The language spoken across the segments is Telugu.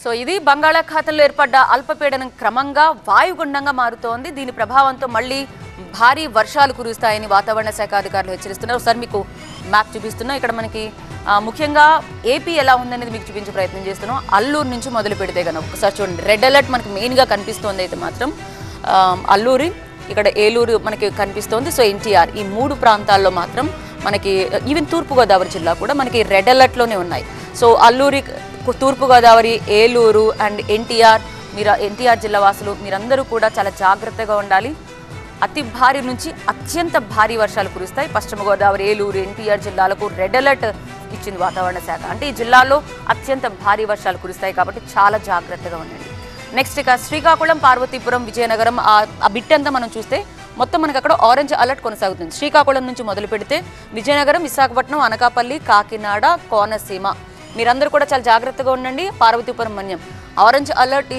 సో ఇది బంగాళాఖాతంలో ఏర్పడ్డ అల్పపీడనం క్రమంగా వాయుగుండంగా మారుతోంది. దీని ప్రభావంతో మళ్ళీ భారీ వర్షాలు కురుస్తాయని వాతావరణ శాఖ అధికారులు హెచ్చరిస్తున్నారు. ఒకసారి మీకు మ్యాప్ చూపిస్తున్నా. ఇక్కడ మనకి ముఖ్యంగా ఏపీ ఎలా ఉందనేది మీకు చూపించే ప్రయత్నం చేస్తున్నాం. అల్లూరు నుంచి మొదలు పెడితే కనుక ఒకసారి చూడండి, రెడ్ అలర్ట్ మనకి మెయిన్గా కనిపిస్తోంది. అయితే మాత్రం అల్లూరి, ఇక్కడ ఏలూరు మనకి కనిపిస్తోంది. సో ఎన్టీఆర్, ఈ 3 ప్రాంతాల్లో మాత్రం మనకి ఈవెన్ తూర్పుగోదావరి జిల్లా కూడా మనకి రెడ్ అలర్ట్లోనే ఉన్నాయి. సో అల్లూరి, తూర్పుగోదావరి, ఏలూరు అండ్ ఎన్టీఆర్ జిల్లా వాసులు మీరందరూ కూడా చాలా జాగ్రత్తగా ఉండాలి. అతి భారీ నుంచి అత్యంత భారీ వర్షాలు కురుస్తాయి. పశ్చిమ గోదావరి, ఏలూరు, ఎన్టీఆర్ జిల్లాలకు రెడ్ అలర్ట్ ఇచ్చింది వాతావరణ శాఖ. అంటే ఈ జిల్లాలో అత్యంత భారీ వర్షాలు కురుస్తాయి కాబట్టి చాలా జాగ్రత్తగా ఉండండి. నెక్స్ట్ ఇక శ్రీకాకుళం, పార్వతీపురం, విజయనగరం ఆ బిట్ అంతా మనం చూస్తే మొత్తం మనకి అక్కడ ఆరెంజ్ అలర్ట్ కొనసాగుతుంది. శ్రీకాకుళం నుంచి మొదలు పెడితే విజయనగరం, విశాఖపట్నం, అనకాపల్లి, కాకినాడ, కోనసీమ మీరందరూ కూడా చాలా జాగ్రత్తగా ఉండండి. పార్వతీపురం, మన్యం ఆరెంజ్ అలర్ట్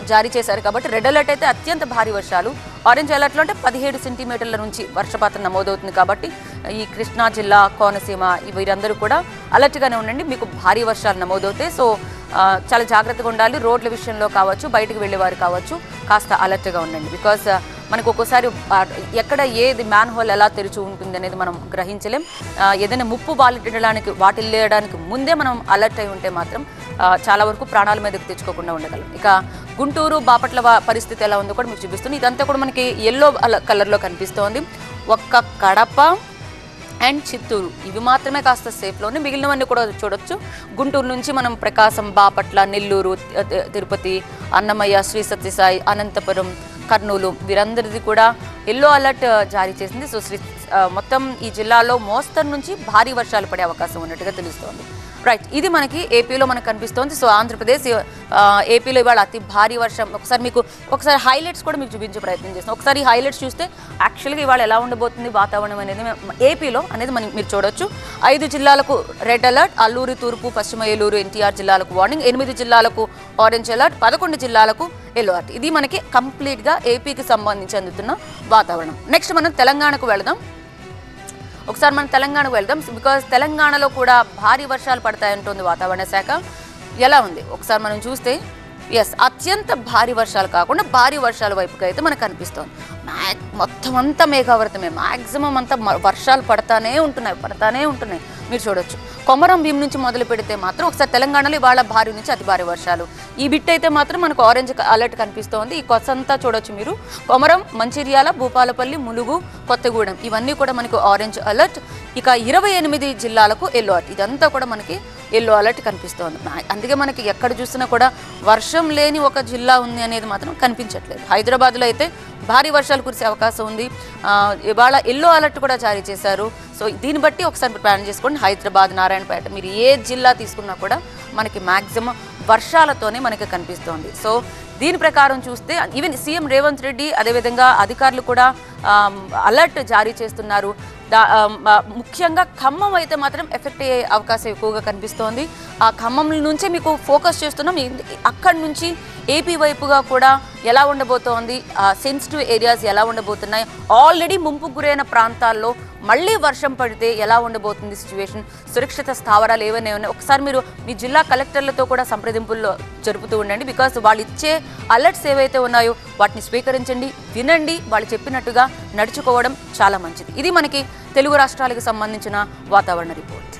జారీ చేశారు కాబట్టి రెడ్ అలర్ట్ అయితే అత్యంత భారీ వర్షాలు. ఆరెంజ్ అలర్ట్లో అంటే 17 సెంటీమీటర్ల నుంచి వర్షపాతం నమోదవుతుంది కాబట్టి ఈ కృష్ణా జిల్లా, కోనసీమ వీరందరూ కూడా అలర్ట్గానే ఉండండి. మీకు భారీ వర్షాలు నమోదవుతాయి. సో చాలా జాగ్రత్తగా ఉండాలి. రోడ్ల విషయంలో కావచ్చు, బయటకు వెళ్ళేవారు కావచ్చు, కాస్త అలర్ట్గా ఉండండి. బికాస్ మనకు ఒక్కోసారి ఎక్కడ ఏది మ్యాన్ హోల్ ఎలా తెరిచి ఉంటుంది అనేది మనం గ్రహించలేం. ఏదైనా ముప్పు వాటిల్లేయడానికి ముందే మనం అలర్ట్ అయి ఉంటే మాత్రం చాలా వరకు ప్రాణాల మీదకి తెచ్చుకోకుండా ఉండగలం. ఇక గుంటూరు, బాపట్ల పరిస్థితి ఎలా ఉందో కూడా మీకు చూపిస్తుంది. ఇదంతా కూడా మనకి ఎల్లో కలర్లో కనిపిస్తోంది. ఒక్క కడప అండ్ చిత్తూరు ఇవి మాత్రమే కాస్త సేఫ్లోనే, మిగిలినవన్నీ కూడా చూడొచ్చు. గుంటూరు నుంచి మనం ప్రకాశం, బాపట్ల, నెల్లూరు, తిరుపతి, అన్నమయ్య, శ్రీ సత్యసాయి, అనంతపురం, కర్నూలు వీరందరిది కూడా ఎల్లో అలర్ట్ జారీ చేసింది. సో మొత్తం ఈ జిల్లాలో మోస్తరు నుంచి భారీ వర్షాలు పడే అవకాశం ఉన్నట్టుగా తెలుస్తోంది. రైట్, ఇది మనకి ఏపీలో మనకు కనిపిస్తోంది. సో ఆంధ్రప్రదేశ్, ఏపీలో ఇవాళ అతి భారీ వర్షం. ఒకసారి హైలైట్స్ కూడా మీకు చూపించే ప్రయత్నం చేస్తాం. ఒకసారి హైలైట్స్ చూస్తే యాక్చువల్గా ఇవాళ ఎలా ఉండబోతుంది వాతావరణం అనేది ఏపీలో అనేది మీరు చూడొచ్చు. 5 జిల్లాలకు రెడ్ అలర్ట్, అల్లూరు, తూర్పు, పశ్చిమ ఏలూరు, ఎన్టీఆర్ జిల్లాలకు వార్నింగ్, 8 జిల్లాలకు ఆరెంజ్ అలర్ట్, 11 జిల్లాలకు ఎల్లో అలర్ట్. ఇది మనకి కంప్లీట్గా ఏపీకి సంబంధించి అందుతున్న వాతావరణం. నెక్స్ట్ మనం తెలంగాణకు వెళదాం. ఒకసారి మనం తెలంగాణకు వెళ్దాం. బికాజ్ తెలంగాణలో కూడా భారీ వర్షాలు పడతాయంటుంది వాతావరణ శాఖ. ఎలా ఉంది ఒకసారి మనం చూస్తే, అత్యంత భారీ వర్షాలు కాకుండా భారీ వర్షాల వైపుకి అయితే మనకు కనిపిస్తుంది. మొత్తం అంతా మేఘావృతమే, మ్యాక్సిమం అంతా వర్షాలు పడతానే ఉంటున్నాయి. మీరు చూడొచ్చు. కొమరం భీం నుంచి మొదలు పెడితే మాత్రం ఒకసారి తెలంగాణలో ఇవాళ భారీ నుంచి అతి భారీ వర్షాలు. ఈ బిట్ అయితే మాత్రం మనకు ఆరెంజ్ అలర్ట్ కనిపిస్తోంది. ఈ కొసంతా చూడొచ్చు మీరు. కొమరం, మంచిర్యాల, భూపాలపల్లి, ములుగు, కొత్తగూడెం ఇవన్నీ కూడా మనకు ఆరెంజ్ అలర్ట్. ఇక 28 జిల్లాలకు ఎల్లో అలర్ట్. ఇదంతా కూడా మనకి ఎల్లో అలర్ట్ కనిపిస్తోంది. అందుకే మనకి ఎక్కడ చూసినా కూడా వర్షం లేని ఒక జిల్లా ఉంది అనేది మాత్రం కనిపించట్లేదు. హైదరాబాద్లో అయితే భారీ వర్షాలు కురిసే అవకాశం ఉంది. ఇవాళ ఎల్లో అలర్ట్ కూడా జారీ చేశారు. సో దీన్ని బట్టి ఒకసారి ప్లాన్ చేసుకోండి. హైదరాబాద్, నారాయణపేట మీరు ఏ జిల్లా తీసుకున్నా కూడా మనకి మ్యాక్సిమం వర్షాలతోనే మనకి కనిపిస్తోంది. సో దీని ప్రకారం చూస్తే ఈవెన్ సీఎం రేవంత్ రెడ్డి అదేవిధంగా అధికారులు కూడా అలర్ట్ జారీ చేస్తున్నారు. ముఖ్యంగా ఖమ్మం అయితే మాత్రం ఎఫెక్ట్ అయ్యే అవకాశం ఎక్కువగా కనిపిస్తోంది. ఆ ఖమ్మం నుంచే మీకు ఫోకస్ చేస్తున్నాం. అక్కడి నుంచి ఏపీ వైపుగా కూడా ఎలా ఉండబోతోంది, సెన్సిటివ్ ఏరియాస్ ఎలా ఉండబోతున్నాయి, ఆల్రెడీ ముంపుకు గురైన ప్రాంతాల్లో మళ్ళీ వర్షం పడితే ఎలా ఉండబోతుంది సిచ్యువేషన్, సురక్షిత స్థావరాలు ఏవైనా ఉన్నాయి ఒకసారి మీరు మీ జిల్లా కలెక్టర్లతో కూడా సంప్రదింపుల్లో జరుపుతూ ఉండండి. బికాస్ వాళ్ళు ఇచ్చే అలర్ట్స్ ఏవైతే ఉన్నాయో వాటిని స్వీకరించండి, వినండి, వాళ్ళు చెప్పినట్టుగా నడుచుకోవడం చాలా మంచిది. ఇది మనకి తెలుగు రాష్ట్రాలకు సంబంధించిన వాతావరణ రిపోర్ట్.